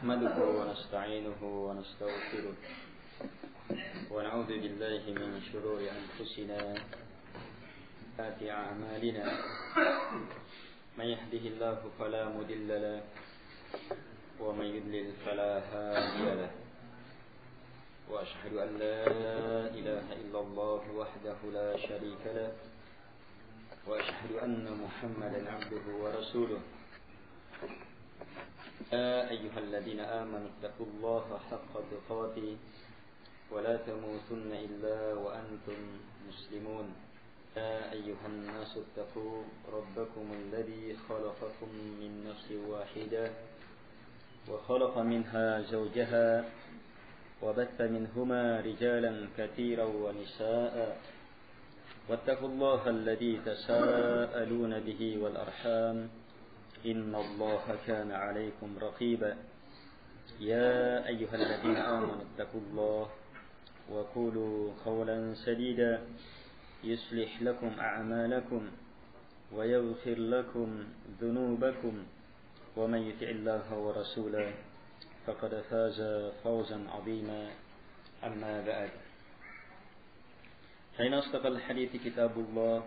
نحمده ونستعينه ونستغفره ونعوذ بالله من شرور أنفسنا وسيئات أعمالنا من يهده الله فلا مضل له ومن يضلل فلا هادي له وأشهد أن لا إله إلا الله وحده لا شريك له وأشهد أن محمدا عبده ورسوله يا أيها الذين آمنوا اتقوا الله حق تقاته ولا تموتن إلا وأنتم مسلمون يا أيها الناس اتقوا ربكم الذي خلقكم من نفس واحدة وخلق منها زوجها وبث منهما رجالا كثيرا ونساء واتقوا الله الذي تساءلون به والأرحام إن الله كان عليكم رقيبا يا أيها الذين آمنوا اتقوا الله وقولوا قولا سديدا يصلح لكم أعمالكم ويغفر لكم ذنوبكم ومن يطع الله ورسوله فقد فاز فوزا عظيما أما بعد فإن أصدق الحديث كتاب الله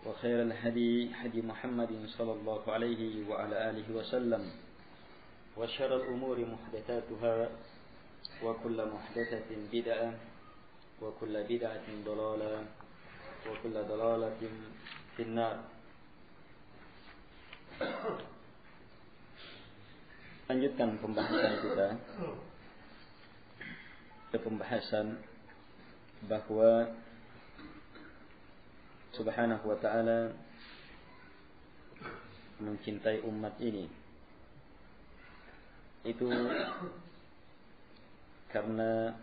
وخير الهدي هدي محمد صلى الله عليه وعلى آله وسلم وشر الأمور محدثاتها وكل محدثة بدعة وكل بدعة ضلالة وكل ضلالة في النار. Lanjutkan pembahasan kita ke pembahasan bahwa Subhanahu wa ta'ala mencintai umat ini itu karena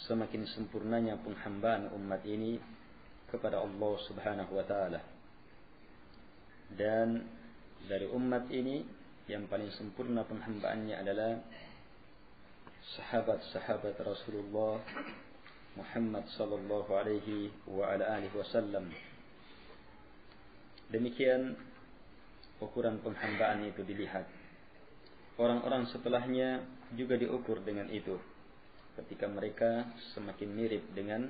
semakin sempurnanya penghambaan umat ini kepada Allah Subhanahu wa ta'ala. Dan dari umat ini yang paling sempurna penghambaannya adalah sahabat-sahabat Rasulullah Muhammad sallallahu alaihi wa ala alihi wasallam. Demikian ukuran penghambaan itu dilihat. Orang-orang setelahnya juga diukur dengan itu. Ketika mereka semakin mirip dengan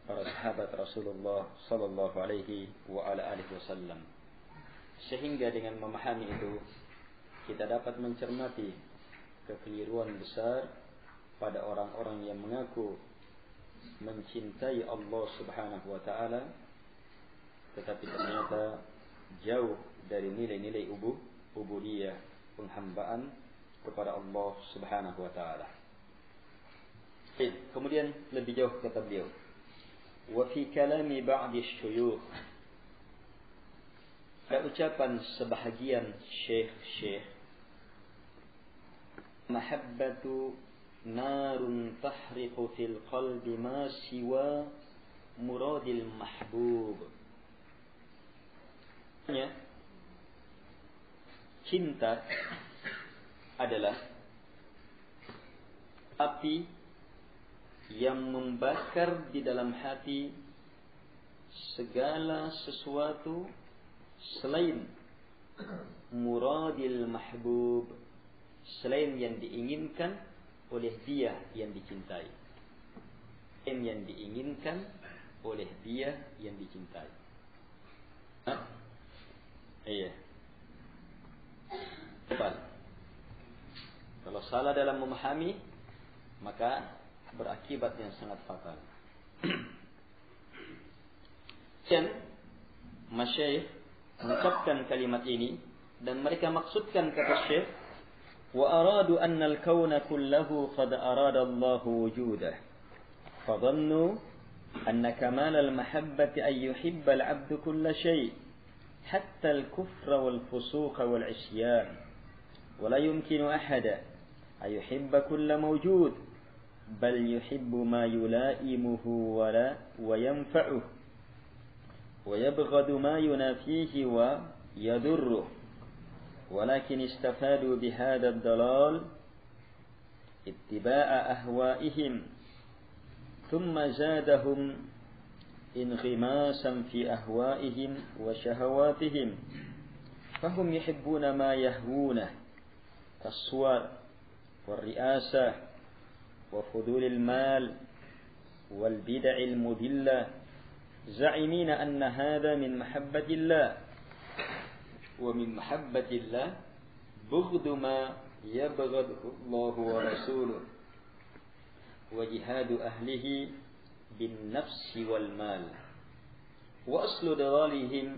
para sahabat Rasulullah sallallahu alaihi wa ala alihi wasallam. Sehingga dengan memahami itu kita dapat mencermati kekeliruan besar pada orang-orang yang mengaku mencintai Allah Subhanahu wa ta'ala tetapi ternyata jauh dari nilai-nilai ubudiyah, penghambaan kepada Allah Subhanahu wa ta'ala. Kemudian lebih jauh kata beliau, wa fi kalami ba'di syuyukh, ada ucapan sebahagian syekh-syekh, mahabbatu narun tahriqu fil qalbi ma siwa muradil mahbub. Cinta adalah api yang membakar di dalam hati segala sesuatu selain muradil mahbub, selain yang diinginkan oleh dia yang dicintai. Yang diinginkan oleh dia yang dicintai. Iya. Tepat. Kalau salah dalam memahami, maka berakibat yang sangat fatal. Dan masyayikh mengucapkan kalimat ini dan mereka maksudkan kata syekh, وأرادوا أن الكون كله قد أراد الله وجوده فظنوا أن كمال المحبة أن يحب العبد كل شيء حتى الكفر والفسوق والعصيان ولا يمكن أحد أن يحب كل موجود بل يحب ما يلائمه وينفعه ويبغض ما ينافيه ويضره ولكن استفادوا بهذا الضلال اتباع أهوائهم ثم زادهم انغماسا في أهوائهم وشهواتهم فهم يحبون ما يهوونه كالصور والرئاسة وفضول المال والبدع المضلة زعمين أن هذا من محبة الله، ومن محبة الله بغض ما يبغضه الله ورسوله وجهاد أهله بالنفس والمال. وأصل ضلالهم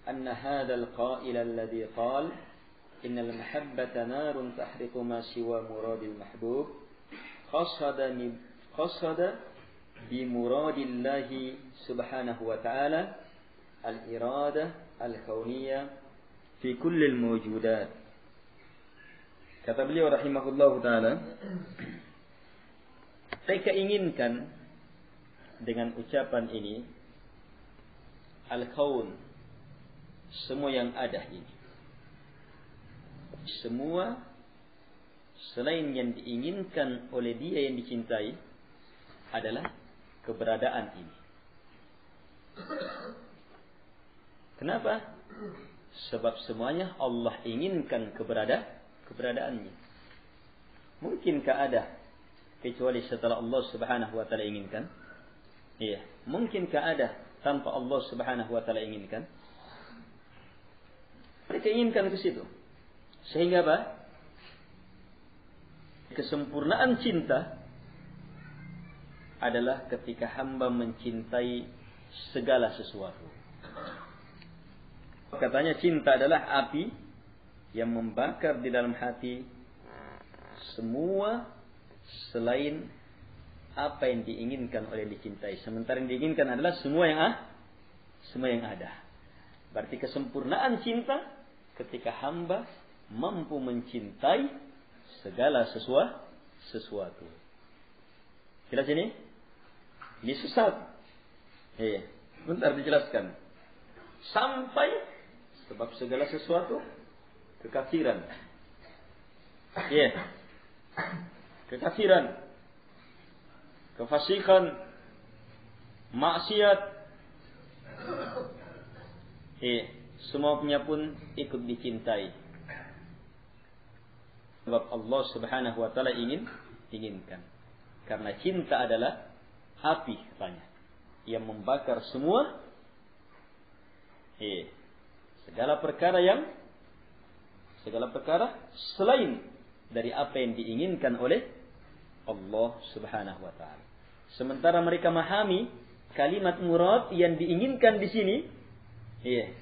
أن هذا القائل الذي قال إن المحبة نار تحرق ما سوى مراد المحبوب قصد بمراد الله سبحانه وتعالى الإرادة الكونية في كل الموجودات. Kata beliau rahimahullah ta'ala, mereka inginkan dengan ucapan ini al-kaun, semua yang ada ini, semua selain yang diinginkan oleh dia yang dicintai adalah keberadaan ini. Kenapa? Sebab semuanya Allah inginkan keberadaannya. Mungkinkah ada kecuali setelah Allah Subhanahu wa taala inginkan? Iya. Mungkinkah ada tanpa Allah Subhanahu wa taala inginkan? Mereka inginkan ke situ. Sehingga apa? Kesempurnaan cinta adalah ketika hamba mencintai segala sesuatu. Katanya cinta adalah api yang membakar di dalam hati semua selain apa yang diinginkan oleh dicintai. Sementara yang diinginkan adalah semua yang ada. Berarti kesempurnaan cinta ketika hamba mampu mencintai segala sesuatu. Jelas ini? Ini sesat. Bentar dijelaskan. Sampai sebab segala sesuatu kekafiran. Kekafiran, kefasikan, maksiat. Semuanya pun ikut dicintai. Sebab Allah Subhanahu wa taala inginkan. Karena cinta adalah api katanya yang membakar semua segala perkara selain dari apa yang diinginkan oleh Allah Subhanahu wa taala. Sementara mereka memahami kalimat murad yang diinginkan di sini,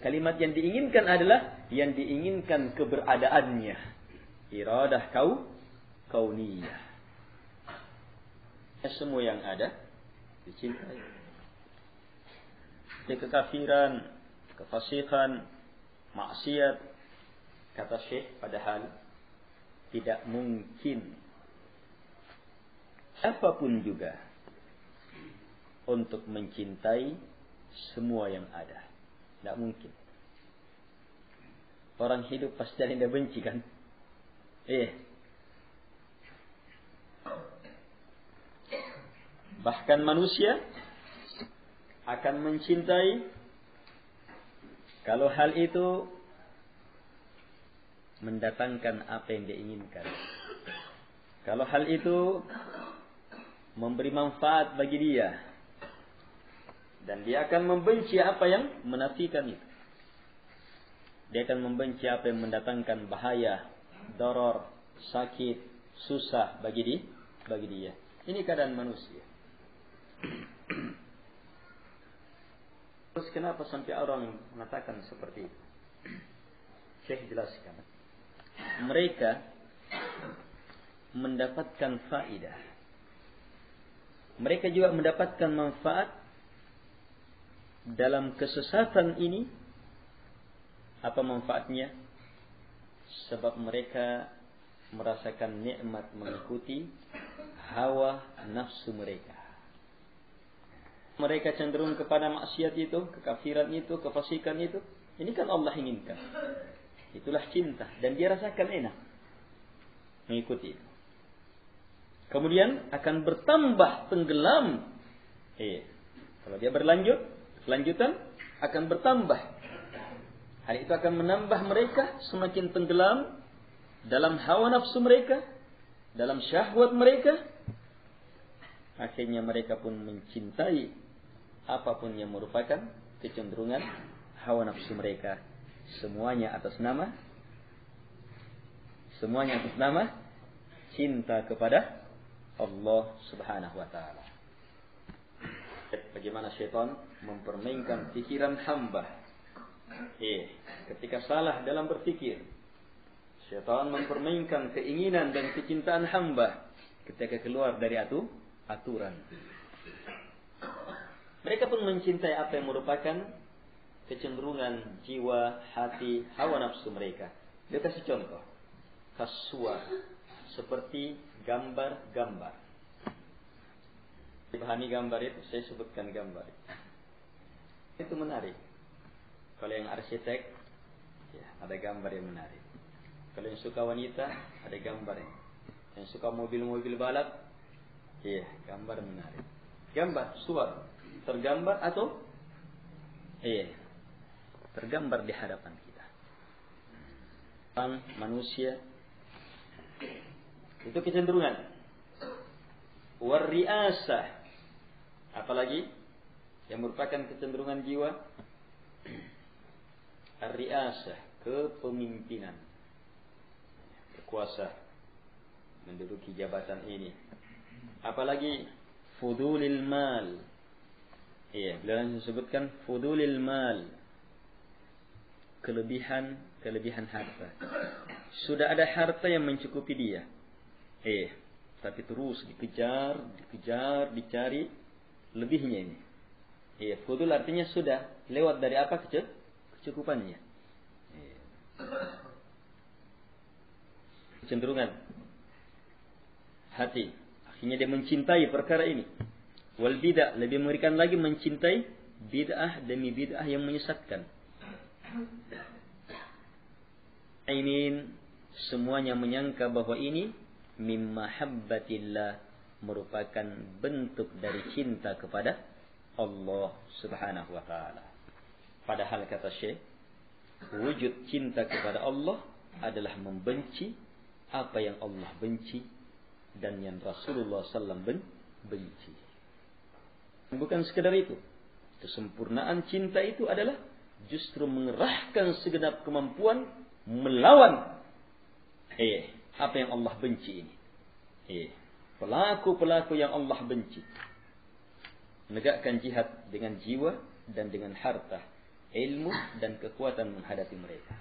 kalimat yang diinginkan adalah yang diinginkan keberadaannya. Iradah kauniyah. Semua yang ada dicintai. Kekafiran, kefasikan, maksiat, kata Syekh, padahal tidak mungkin apapun juga untuk mencintai semua yang ada. Tidak mungkin. Orang hidup pasti ada yang benci kan? Bahkan manusia akan mencintai kalau hal itu mendatangkan apa yang dia inginkan. Kalau hal itu memberi manfaat bagi dia, dan dia akan membenci apa yang menafikan itu. Dia akan membenci apa yang mendatangkan bahaya, darar, sakit, susah bagi dia. Ini keadaan manusia. Terus kenapa sampai orang mengatakan seperti itu? Syekh jelaskan. Mereka mendapatkan faedah. Mereka juga mendapatkan manfaat dalam kesesatan ini. Apa manfaatnya? Sebab mereka merasakan nikmat mengikuti hawa nafsu mereka. Mereka cenderung kepada maksiat itu, kekafiran itu, kefasikan itu. Ini kan Allah inginkan. Itulah cinta. Dan dia rasakan enak mengikuti itu. Kemudian akan bertambah tenggelam. Kalau dia kelanjutan akan bertambah. Hal itu akan menambah mereka semakin tenggelam dalam hawa nafsu mereka. dalam syahwat mereka, akhirnya mereka pun mencintai apapun yang merupakan kecenderungan hawa nafsu mereka. Semuanya atas nama cinta kepada Allah Subhanahu wa taala. Bagaimana syaitan mempermainkan pikiran hamba. Ketika salah dalam berpikir, syaitan mempermainkan keinginan dan kecintaan hamba ketika keluar dari aturan. Mereka pun mencintai apa yang merupakan kecenderungan jiwa, hati, hawa nafsu mereka. Dia kasih contoh. Kaswa, seperti gambar-gambar. Dipahami gambar itu, saya sebutkan gambar. Itu menarik. Kalau yang arsitek, ya, ada gambar yang menarik. Kalau yang suka wanita, ada gambarnya. Yang suka mobil-mobil balap, iya, gambar menarik. Gambar, suara, tergambar atau tergambar di hadapan kita. Manusia itu kecenderungan. Warriasah, apalagi yang merupakan kecenderungan jiwa, ar-riasah, kepemimpinan, kekuasaan, menduduki jabatan ini. Apalagi fudulil mal. Iya, beliau langsung sebutkan fudulil mal, kelebihan harta. Sudah ada harta yang mencukupi dia. Tapi terus dikejar, dicari lebihnya ini. Fudul artinya sudah lewat dari apa kecukupannya. Kecenderungan hati, akhirnya dia mencintai perkara ini. Wal bid'ah, lebih mengerikan lagi mencintai bid'ah demi bid'ah yang menyesatkan. Ini semuanya menyangka bahwa ini mimma habbatillah, merupakan bentuk dari cinta kepada Allah Subhanahu wa taala. Padahal kata Syekh, wujud cinta kepada Allah adalah membenci apa yang Allah benci dan yang Rasulullah SAW benci. Bukan sekedar itu. Kesempurnaan cinta itu adalah justru mengerahkan segenap kemampuan melawan apa yang Allah benci ini. Pelaku-pelaku yang Allah benci. Menegakkan jihad dengan jiwa dan dengan harta, ilmu dan kekuatan menghadapi mereka.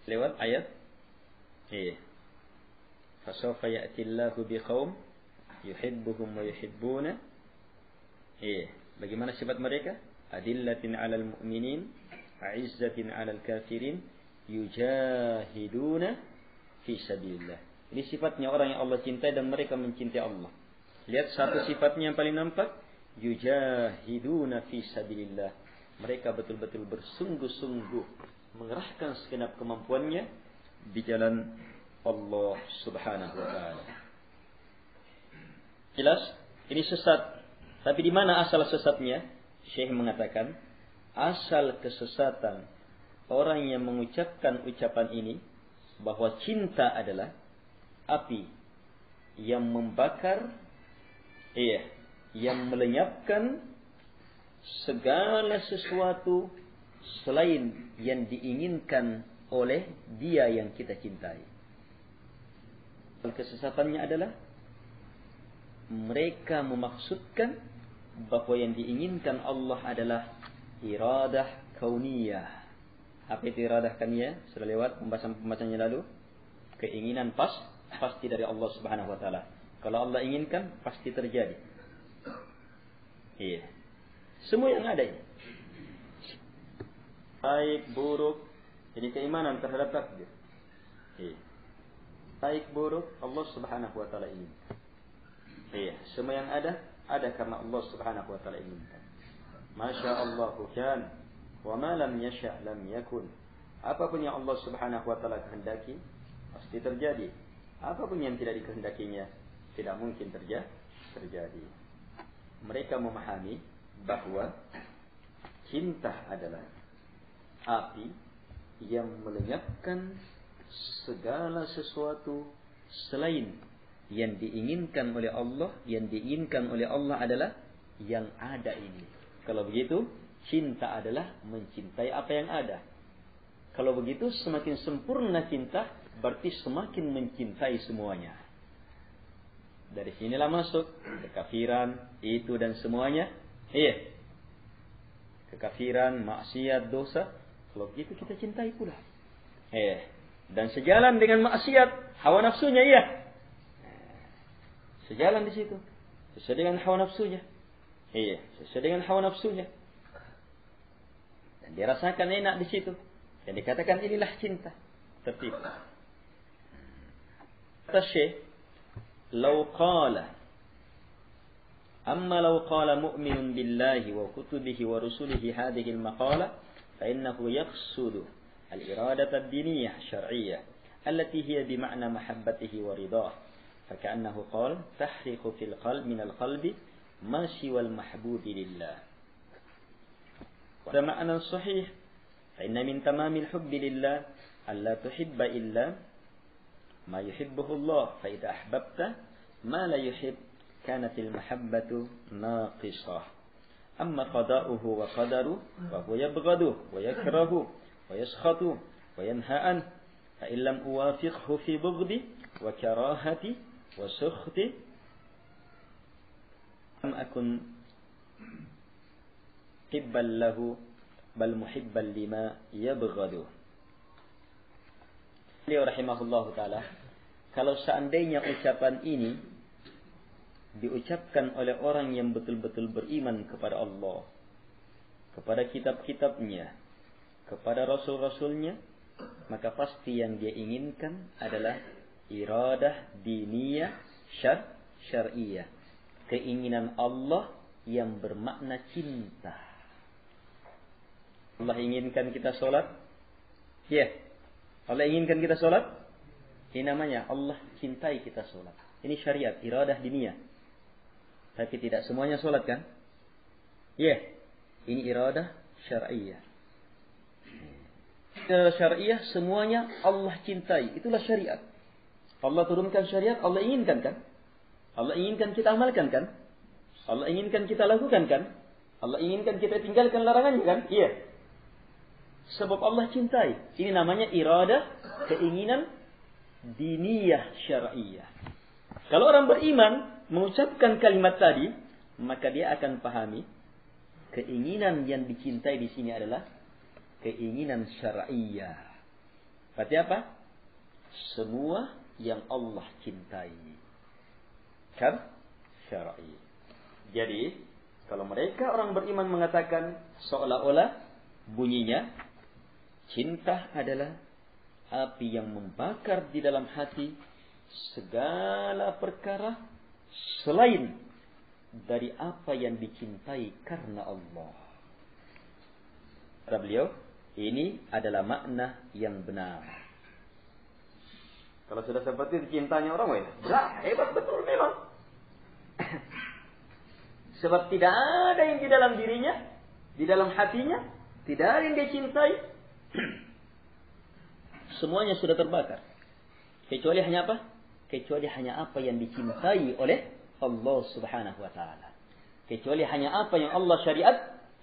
Lewat ayat fasawfa ya'tillahu biqaum yuhibbuhum wa yuhibbuna. Bagaimana sifat mereka? Adillatin 'alal mu'minin, 'izzatin 'alal kafirin, yujahiduna fi sabilillah. Ini sifatnya orang yang Allah cintai dan mereka mencintai Allah. Lihat satu sifatnya yang paling nampak, yujahiduna fi sabilillah. Mereka betul-betul bersungguh-sungguh mengerahkan segenap kemampuannya di jalan Allah Subhanahu wa taala. Jelas, ini sesat. Tapi di mana asal sesatnya? Syekh mengatakan, asal kesesatan orang yang mengucapkan ucapan ini, bahwa cinta adalah api yang membakar, yang melenyapkan segala sesuatu selain yang diinginkan oleh dia yang kita cintai. Kesesatannya adalah mereka memaksudkan bahwa yang diinginkan Allah adalah iradah kauniyah. Apa itu iradah kauniyah? Sudah lewat pembahasan-pembahasannya lalu. Keinginan pasti dari Allah Subhanahu wa taala. Kalau Allah inginkan pasti terjadi. Semua yang ada ini. Baik, buruk, jadi keimanan terhadap takdir. Baik, buruk, Allah Subhanahu wa taala inginkan. Semua yang ada karena Allah Subhanahu wa taala inginkan. Masyaallahu kan, wa ma lam yasha' lam yakun. Apapun yang Allah Subhanahu wa taala kehendaki pasti terjadi. Apapun yang tidak dikehendakinya tidak mungkin terjadi. Mereka memahami bahwa cinta adalah api yang melenyapkan segala sesuatu selain yang diinginkan oleh Allah. Yang diinginkan oleh Allah adalah yang ada ini. Kalau begitu, cinta adalah mencintai apa yang ada. Kalau begitu, semakin sempurna cinta, berarti semakin mencintai semuanya. Dari sinilah masuk kekafiran, itu dan semuanya. Iya. Kekafiran, maksiat, dosa. Kalau begitu kita cintai pula. Dan sejalan dengan maksiat, hawa nafsunya, iya. Sejalan di situ. Sesuai dengan hawa nafsunya. Iya, sesuai dengan hawa nafsunya. Dan dia rasakan enak di situ. Dan dikatakan inilah cinta. Tertib. Kata Syekh, "Lau qala amma law qala mu'minun billahi wa kutubihi wa rusulihi hadhihi al-maqala fa innahu yaqsudu al-iradah ad-diniyah syar'iyyah allati hiya bi ma'na mahabbatihi wa ridah fa ka'annahu qala tahriqu fil qalbi min al-qalbi ma siwa al-mahbubi lillah." Wa ma'na sahih fa inna min tamamil hubbi lillah alla tuhibba illa ma yuhibbuhu Allah fa idza ahbabta ma la yuhib كانت المحبة ناقصة أما قضاؤه وقدره فهو يبغضه ويكرهه ويسخط وينهى عنه فإن لم أوافقه في بغضي وكراهتي وسخطي لم أكن محبا له بل محبا لما يبغضه. Beliau rahimahullah ta'ala, kalau seandainya ucapan ini diucapkan oleh orang yang betul-betul beriman kepada Allah, kepada kitab-kitabnya, kepada rasul-rasulnya, maka pasti yang dia inginkan adalah iradah diniyah syar'iyah, keinginan Allah yang bermakna cinta. Allah inginkan kita sholat, ya. Allah inginkan kita sholat, ini namanya Allah cintai kita sholat. Ini syariat, iradah diniyah. Tapi tidak semuanya sholat kan? Ya, ini iradah syar'iyah. Syar'iyah semuanya Allah cintai. Itulah syariat. Allah turunkan syariat, Allah inginkan kan? Allah inginkan kita amalkan kan? Allah inginkan kita lakukan kan? Allah inginkan kita tinggalkan larangannya kan? Iya. Sebab Allah cintai. Ini namanya iradah, keinginan diniyah syar'iyah. Kalau orang beriman mengucapkan kalimat tadi, maka dia akan pahami keinginan yang dicintai di sini adalah keinginan syar'iyah. Berarti apa? Semua yang Allah cintai. Kan? Syar'i. Jadi, kalau mereka orang beriman mengatakan seolah-olah bunyinya cinta adalah api yang membakar di dalam hati segala perkara selain dari apa yang dicintai karena Allah. Kata beliau, ini adalah makna yang benar. Kalau sudah seperti cintanya orang, hebat betul memang. Sebab tidak ada yang di dalam dirinya, di dalam hatinya, tidak ada yang dia cintai. Semuanya sudah terbakar. Kecuali hanya apa? Kecuali hanya apa yang dicintai oleh Allah subhanahu wa ta'ala. Kecuali hanya apa yang Allah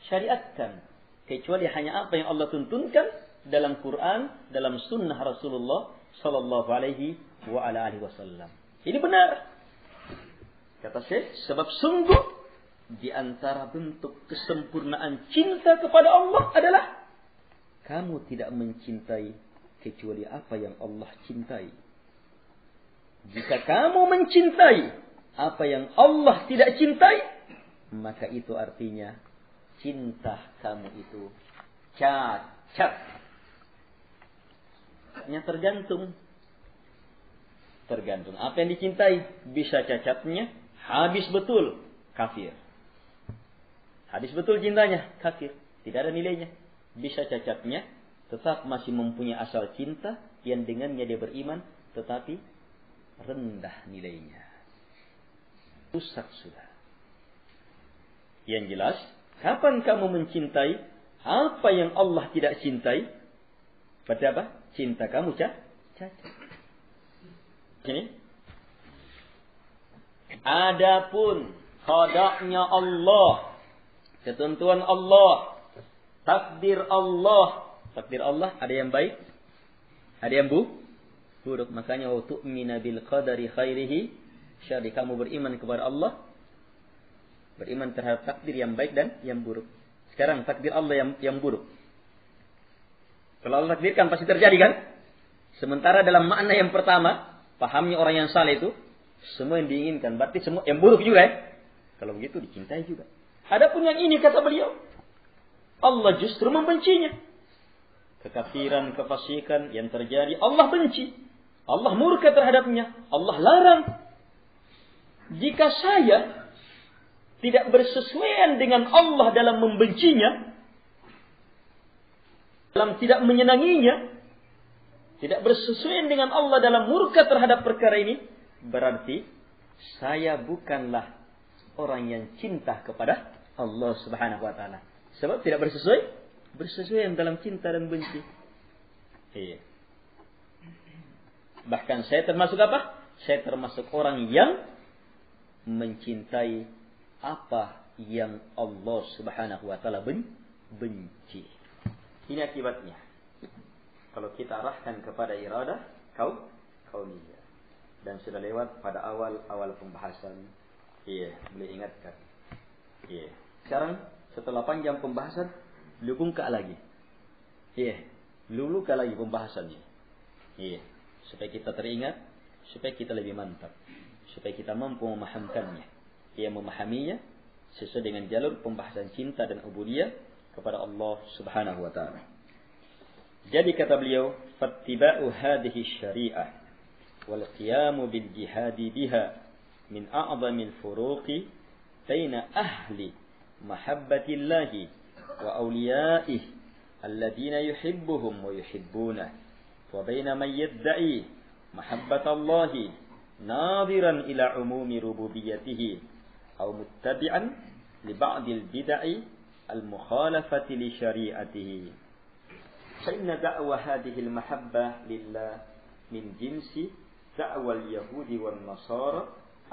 syariatkan. Kecuali hanya apa yang Allah tuntunkan dalam Quran, dalam sunnah Rasulullah sallallahu alaihi wa ala alihi wasallam. Ini benar. Kata Syekh, sebab sungguh di antara bentuk kesempurnaan cinta kepada Allah adalah kamu tidak mencintai kecuali apa yang Allah cintai. Jika kamu mencintai apa yang Allah tidak cintai, maka itu artinya cinta kamu itu cacat. Tergantung apa yang dicintai. Bisa cacatnya habis betul, kafir. Habis betul cintanya, kafir. Tidak ada nilainya. Bisa cacatnya tetap masih mempunyai asal cinta yang dengannya dia beriman, tetapi rendah nilainya. Rusak sudah. Yang jelas, kapan kamu mencintai apa yang Allah tidak cintai? Berarti apa? Cinta kamu cacat. Sini. Adapun qada'nya Allah, ketentuan Allah, takdir Allah ada yang baik, ada yang buruk. Makanya wa tu'mina bil qadari khairihi syarri, kamu beriman kepada Allah, beriman terhadap takdir yang baik dan yang buruk. Sekarang takdir Allah yang buruk, kalau Allah takdirkan pasti terjadi kan? Sementara dalam makna yang pertama, pahamnya orang yang saleh itu semua yang diinginkan, berarti semua yang buruk juga ya. Kalau begitu dicintai juga. Adapun yang ini kata beliau, Allah justru membencinya. Kekafiran, kefasikan yang terjadi Allah benci. Allah murka terhadapnya. Allah larang. Jika saya tidak bersesuaian dengan Allah dalam membencinya, dalam tidak menyenanginya, tidak bersesuaian dengan Allah dalam murka terhadap perkara ini, berarti saya bukanlah orang yang cinta kepada Allah Subhanahu wa taala. Sebab tidak bersesuaian dalam cinta dan benci. Iya. Bahkan saya termasuk apa? Saya termasuk orang yang mencintai apa yang Allah Subhanahu wa taala benci. Ini akibatnya. Kalau kita arahkan kepada iradah kauniyah. Dan sudah lewat pada awal pembahasan. Iya, boleh ingatkan. Iya. Sekarang setelah panjang pembahasan, beliau buka lagi. Iya, beliau buka lagi pembahasannya. Iya, supaya kita teringat, supaya kita lebih mantap, supaya kita mampu memahamkannya. Ia memahaminya sesuai dengan jalur pembahasan cinta dan ubudiyah kepada Allah Subhanahu wa taala. Jadi kata beliau, fattiba'u hadhihi syari'ah wal qiyamu bil jihadi biha min a'zamil furuqi baina ahli mahabbatillahi wa awliya'ih alladhina yuhibbuhum wa yuhibbunah wa baina man yadda'i mahabbatallahi nadiran ila umumi rububiyyatihi aw muttabi'an li ba'dil bid'i al mukhalafati li syari'atihi. فإن دعوى هذه المحبة لله من جنس دعوى اليهود والنصارى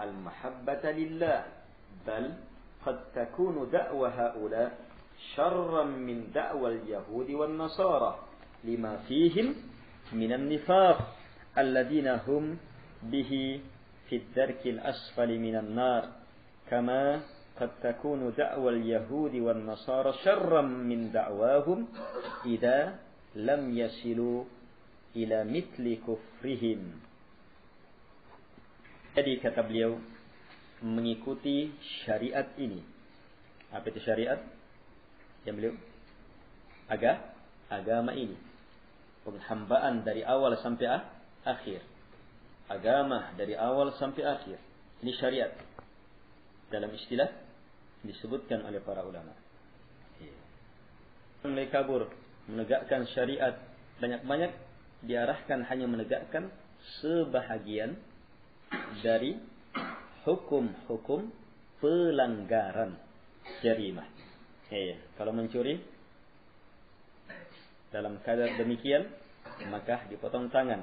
المحبة لله، بل قد تكون دعوى هؤلاء شرا من دعوى اليهود والنصارى لما فيهم من النفاق الذين هم به في الدرك الأسفل من النار، كما قد تكون دعوى اليهود والنصارى شرا من دعواهم إذا lam yasilu ila mitli kufrihim. Jadi kata beliau, mengikuti syariat ini. Apa itu syariat? Yang beliau agama ini, penghambaan dari awal sampai akhir. Agama dari awal sampai akhir. Ini syariat. Dalam istilah disebutkan oleh para ulama. Mulai kabur menegakkan syariat banyak-banyak diarahkan hanya menegakkan sebahagian dari hukum-hukum pelanggaran jarimah. Kalau mencuri dalam kadar demikian maka dipotong tangan.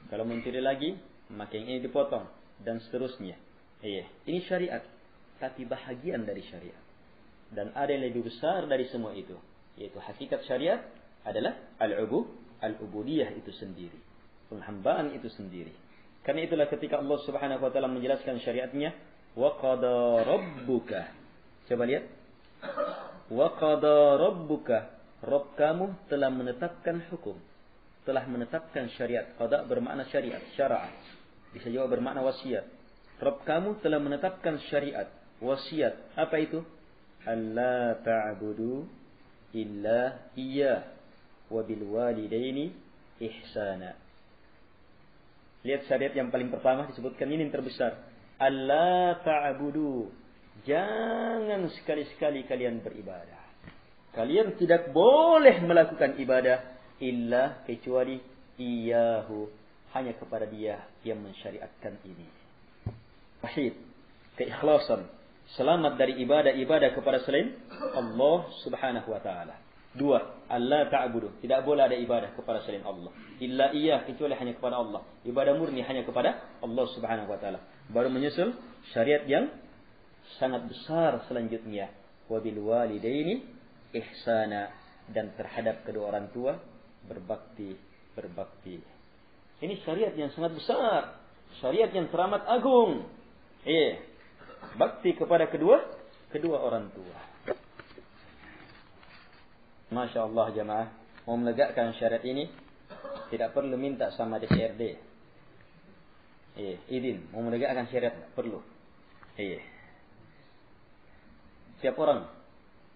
Kalau mencuri lagi maka yang ini dipotong dan seterusnya. Ini syariat, tapi bahagian dari syariat. Dan ada yang lebih besar dari semua itu, yaitu hakikat syariat adalah al-ubudiyah itu sendiri, penghambaan itu sendiri. Karena itulah ketika Allah Subhanahu wa taala menjelaskan syariatnya, wa qada rabbuka. Coba lihat. Wa qada rabbuka, Rabb kamu telah menetapkan hukum, telah menetapkan syariat. Qada bermakna syariat, syar'a. Bisa juga bermakna wasiat. Rabb kamu telah menetapkan syariat, wasiat. Apa itu? Alla ta'budu illa iyyah wa bil walidaini ihsana. Lihat syariat yang paling pertama disebutkan ini yang terbesar. Alla ta'budu. Jangan sekali-sekali kalian beribadah. Kalian tidak boleh melakukan ibadah illa kecuali iyyahu, hanya kepada Dia yang mensyariatkan ini. Wahid, keikhlasan, selamat dari ibadah-ibadah kepada selain Allah Subhanahu wa taala. 2, Allah ta'budu. Tidak boleh ada ibadah kepada selain Allah. Illa iyyah, kecuali hanya kepada Allah. Ibadah murni hanya kepada Allah Subhanahu wa taala. Baru menyusul syariat yang sangat besar selanjutnya. Wabil walidaini ihsana, dan terhadap kedua orang tua berbakti. Ini syariat yang sangat besar, syariat yang teramat agung. Bakti kepada kedua orang tua. Masya Allah jamaah, mau menegakkan syariat ini tidak perlu minta sama DPRD. Izin mau menegakkan syariat perlu. Setiap orang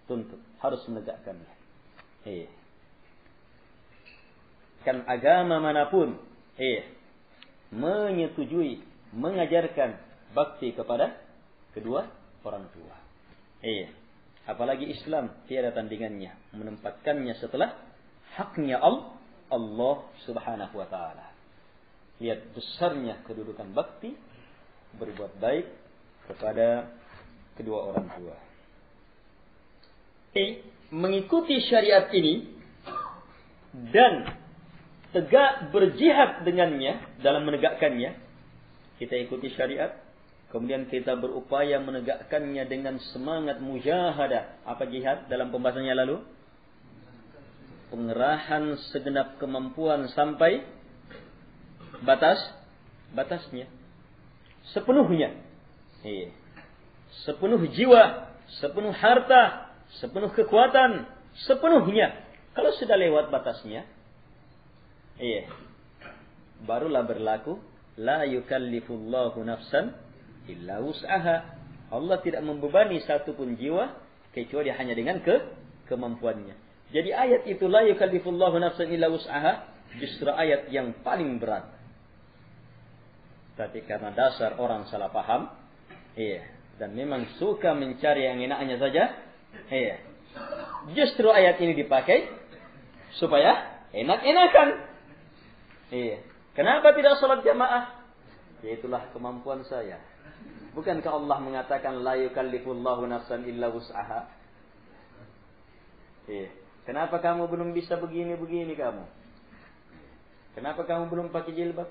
tuntut harus menegakkannya. Kan agama manapun menyetujui, mengajarkan bakti kepada kedua orang tua. Apalagi Islam tiada tandingannya, menempatkannya setelah haknya Allah Subhanahu wa taala. Lihat besarnya kedudukan bakti berbuat baik kepada kedua orang tua. Mengikuti syariat ini dan tegak berjihad dengannya dalam menegakkannya. Kita ikuti syariat, kemudian kita berupaya menegakkannya dengan semangat mujahadah. Apa jihad dalam pembahasannya lalu? Pengerahan segenap kemampuan sampai batasnya. Sepenuhnya. Sepenuh jiwa, sepenuh harta, sepenuh kekuatan, sepenuhnya. Kalau sudah lewat batasnya, barulah berlaku la yukallifullahu nafsan illa wus'aha. Allah tidak membebani satu pun jiwa kecuali hanya dengan kemampuannya. Jadi ayat itu la yukallifullahu nafsan illa wus'aha justru ayat yang paling berat. Tapi karena dasar orang salah paham, dan memang suka mencari yang enaknya saja, justru ayat ini dipakai supaya enak-enakan. Kenapa tidak sholat jamaah? Yaitulah kemampuan saya. Bukankah Allah mengatakan la yukallifullahu nafsan illa wus'aha? Kenapa kamu belum bisa begini kamu? Kenapa kamu belum pakai jilbab?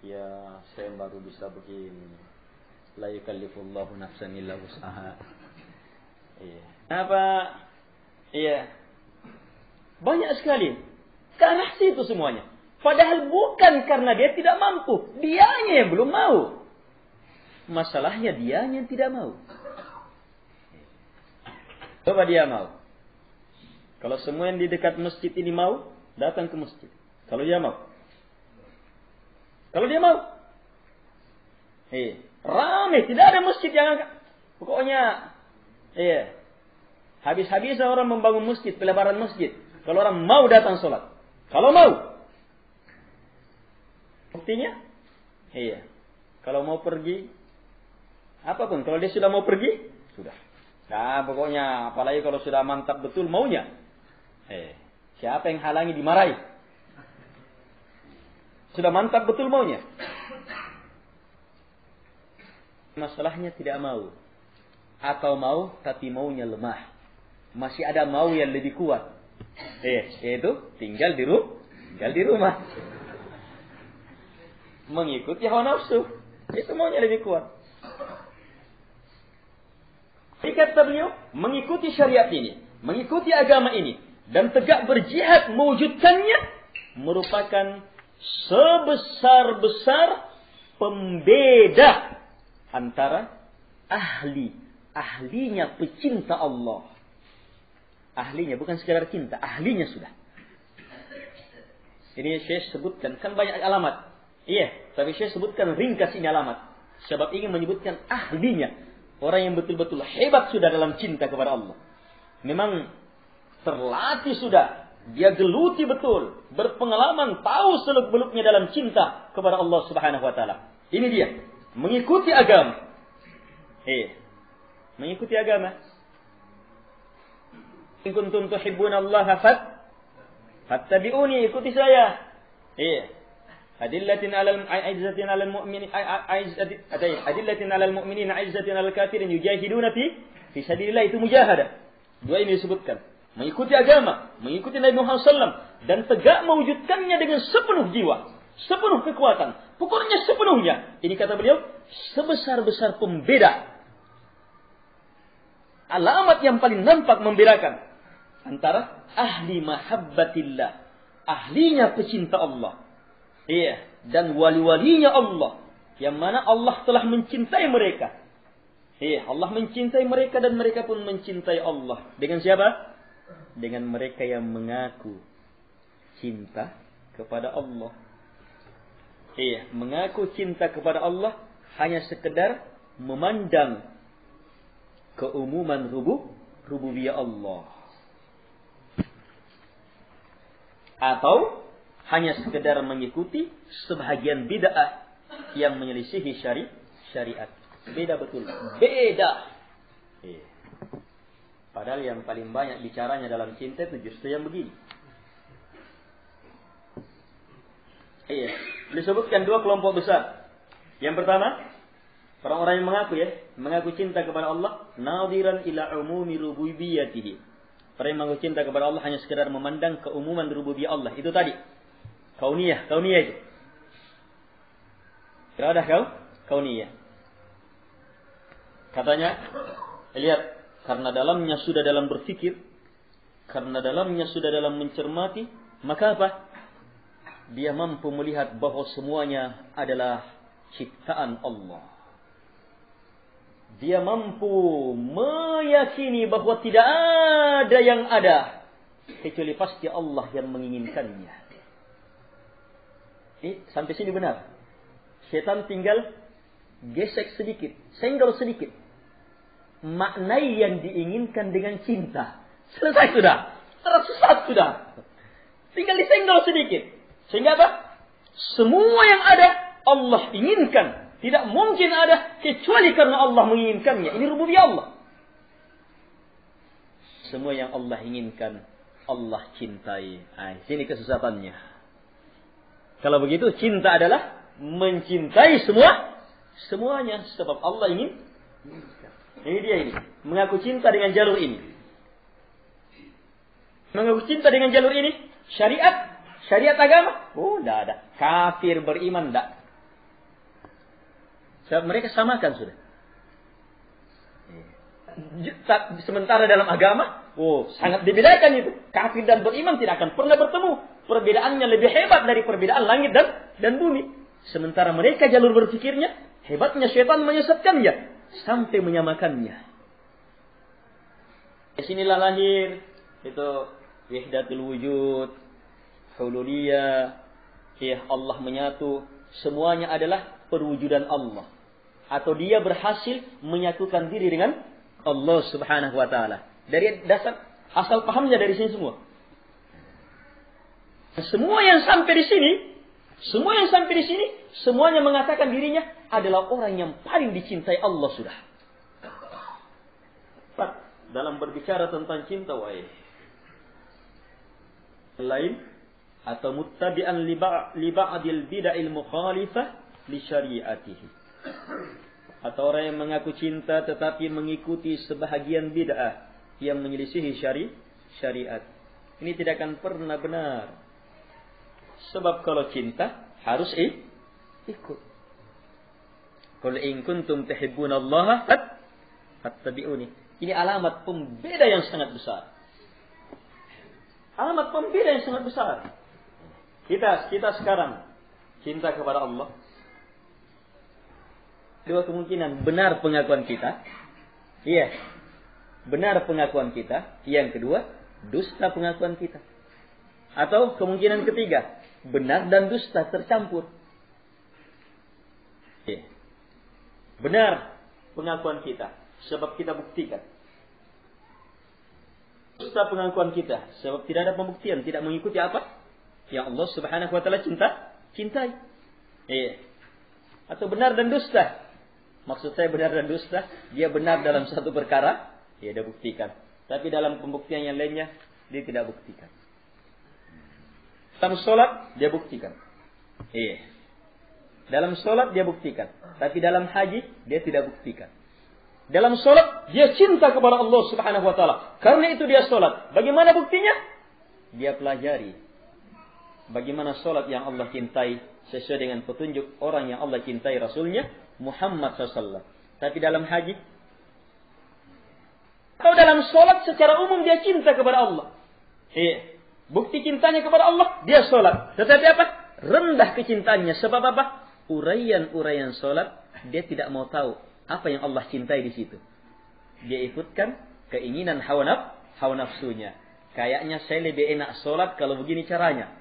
Ya, saya baru bisa begini. La yukallifullahu nafsan illa wus'aha. Kenapa? Banyak sekali. Karena situ semuanya. Padahal bukan karena dia tidak mampu. Dianya yang belum mau. Masalahnya dianya yang tidak mau. Coba dia mau. Kalau semua yang di dekat masjid ini mau, datang ke masjid. Kalau dia mau. Kalau dia mau. Ramai. Tidak ada masjid yang pokoknya. Habis-habisan orang membangun masjid, pelebaran masjid. Kalau orang mau datang sholat. Kalau mau. Buktinya? Kalau mau pergi, apapun. Kalau dia sudah mau pergi, sudah. Nah, pokoknya, apalagi kalau sudah mantap betul maunya. Siapa yang halangi dimarahi? Sudah mantap betul maunya. Masalahnya tidak mau. Atau mau, tapi maunya lemah. Masih ada mau yang lebih kuat. Yaitu tinggal di rumah. Mengikuti hawa nafsu. Itu maunya lebih kuat. Kata beliau, mengikuti syariat ini, mengikuti agama ini, dan tegak berjihad mewujudkannya, merupakan sebesar-besar pembeda antara ahlinya pecinta Allah. Ahlinya, bukan sekadar cinta, ahlinya sudah. Ini saya sebutkan, kan banyak alamat. Tapi saya sebutkan ringkas ini alamat. Sebab ingin menyebutkan ahlinya. Orang yang betul-betul hebat sudah dalam cinta kepada Allah. Memang terlatih sudah. Dia geluti betul. Berpengalaman, tahu seluk-beluknya dalam cinta kepada Allah Subhanahu wa taala. Ini dia. Mengikuti agama. Mengikuti agama. In kuntum tuhibbunallaha fattabi'uni, ikuti saya. Adillatin 'alal aizzatin 'alal mu'minin adillatin 'alal mu'minin 'izzatin 'alal kafirin yujahiduna fi sabilillah, itu mujahadah. Dua ini disebutkan. mengikuti agama, mengikuti Nabi Muhammad SAW, dan tegak mewujudkannya dengan sepenuh jiwa, sepenuh kekuatan, pokoknya sepenuhnya. Ini kata beliau, sebesar-besar pembeda, alamat yang paling nampak membedakan antara ahli mahabbatillah, ahlinya pecinta Allah, iya, dan wali-walinya Allah, yang mana Allah telah mencintai mereka. Iya, Allah mencintai mereka dan mereka pun mencintai Allah. Dengan siapa? Dengan mereka yang mengaku cinta kepada Allah. Iya, mengaku cinta kepada Allah hanya sekedar memandang keumuman rububiyah Allah. Atau hanya sekedar mengikuti sebahagian bid'ah yang menyelisihi syariat. Beda betul. Beda. Iya. Padahal yang paling banyak bicaranya dalam cinta itu justru yang begini. Iya. Disebutkan dua kelompok besar. Yang pertama, orang-orang yang mengaku cinta kepada Allah, nadhiran ila umumi rububiyyatihi. Orang yang mengaku cinta kepada Allah hanya sekedar memandang keumuman rububiyah Allah. Itu tadi. Kauniyah itu. Iradah kauniyah. Katanya, lihat, karena dalamnya sudah dalam berfikir, karena dalamnya sudah dalam mencermati, maka apa? Dia mampu melihat bahwa semuanya adalah ciptaan Allah. Dia mampu meyakini bahwa tidak ada yang ada kecuali pasti Allah yang menginginkannya. Sampai sini benar. Setan tinggal gesek sedikit, senggol sedikit. Maknai yang diinginkan dengan cinta. Selesai sudah. Tersesat sudah. Tinggal disenggol sedikit. Sehingga apa? Semua yang ada Allah inginkan. Tidak mungkin ada kecuali karena Allah menginginkannya. Ini rububiyah Allah. Semua yang Allah inginkan, Allah cintai. Sini kesesatannya. Kalau begitu, cinta adalah mencintai semuanya. Sebab Allah ingin. Ini dia ini. Mengaku cinta dengan jalur ini. Mengaku cinta dengan jalur ini. Syariat agama. Oh, tidak ada. Kafir beriman, tidak. Sebab mereka samakan sudah. Sementara dalam agama, sangat dibedakan itu. Kafir dan beriman tidak akan pernah bertemu. Perbedaannya lebih hebat dari perbedaan langit dan bumi. Sementara mereka jalur berfikirnya, hebatnya syaitan menyesatkannya. Sampai menyamakannya. Disinilah lahir itu wahdatul wujud, hululiyah, Allah menyatu, semuanya adalah perwujudan Allah. Atau dia berhasil menyatukan diri dengan Allah Subhanahu wa taala. Dari dasar asal pahamnya dari sini semua. Semua yang sampai di sini, semuanya mengatakan dirinya adalah orang yang paling dicintai Allah sudah. Dalam berbicara tentang cinta, lain atau muttabi'an li ba'dil bid'il mukhalifah li syari'atihi. Atau orang yang mengaku cinta tetapi mengikuti sebahagian bid'ah yang menyelisihi syariat. Ini tidak akan pernah benar. Sebab kalau cinta harus ikut. Qul in kuntum tuhibbunallaha fattabi'uni. Ini alamat pembeda yang sangat besar. Alamat pembeda yang sangat besar. Kita sekarang cinta kepada Allah. Dua kemungkinan, benar pengakuan kita. Iya. Benar pengakuan kita. Yang kedua, dusta pengakuan kita. Atau kemungkinan ketiga, benar dan dusta tercampur. Iya. Benar pengakuan kita, sebab kita buktikan. Dusta pengakuan kita, sebab tidak ada pembuktian, tidak mengikuti apa yang Allah Subhanahu wa taala cintai. Iya. Atau benar dan dusta. Maksud saya benar dan dusta, dia benar dalam satu perkara, dia buktikan. Tapi dalam pembuktian yang lainnya, dia tidak buktikan. Dalam sholat, dia buktikan. Iya. Dalam sholat dia buktikan. Tapi dalam haji dia tidak buktikan. Dalam sholat, dia cinta kepada Allah Subhanahu wa ta'ala. Karena itu dia sholat. Bagaimana buktinya? Dia pelajari. Bagaimana sholat yang Allah cintai sesuai dengan petunjuk orang yang Allah cintai, Rasulnya Muhammad SAW. Tapi dalam haji, atau dalam sholat secara umum dia cinta kepada Allah. Bukti cintanya kepada Allah, dia sholat. Tetapi apa? Rendah kecintaannya. Sebab apa? Uraian-uraian sholat, dia tidak mau tahu apa yang Allah cintai di situ. Dia ikutkan keinginan hawa nafsunya. Kayaknya saya lebih enak sholat kalau begini caranya.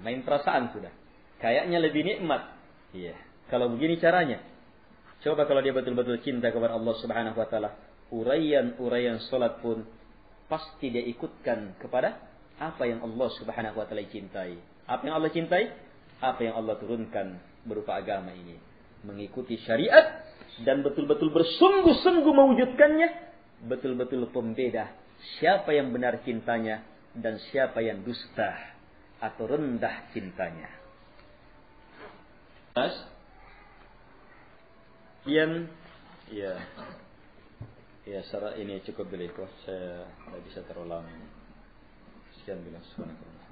Main perasaan sudah. Kayaknya lebih nikmat. Iya. Kalau begini caranya. Coba kalau dia betul-betul cinta kepada Allah Subhanahu wa ta'ala, uraian-uraian sholat pun pasti dia ikutkan kepada apa yang Allah Subhanahu wa ta'ala cintai. Apa yang Allah cintai? Apa yang Allah turunkan berupa agama ini. Mengikuti syariat dan betul-betul bersungguh-sungguh mewujudkannya. Betul-betul pembeda siapa yang benar cintanya dan siapa yang dusta atau rendah cintanya. Sekian, ya secara ini cukup dulu. Saya tidak bisa terulang. Sekian bila subhanakallah.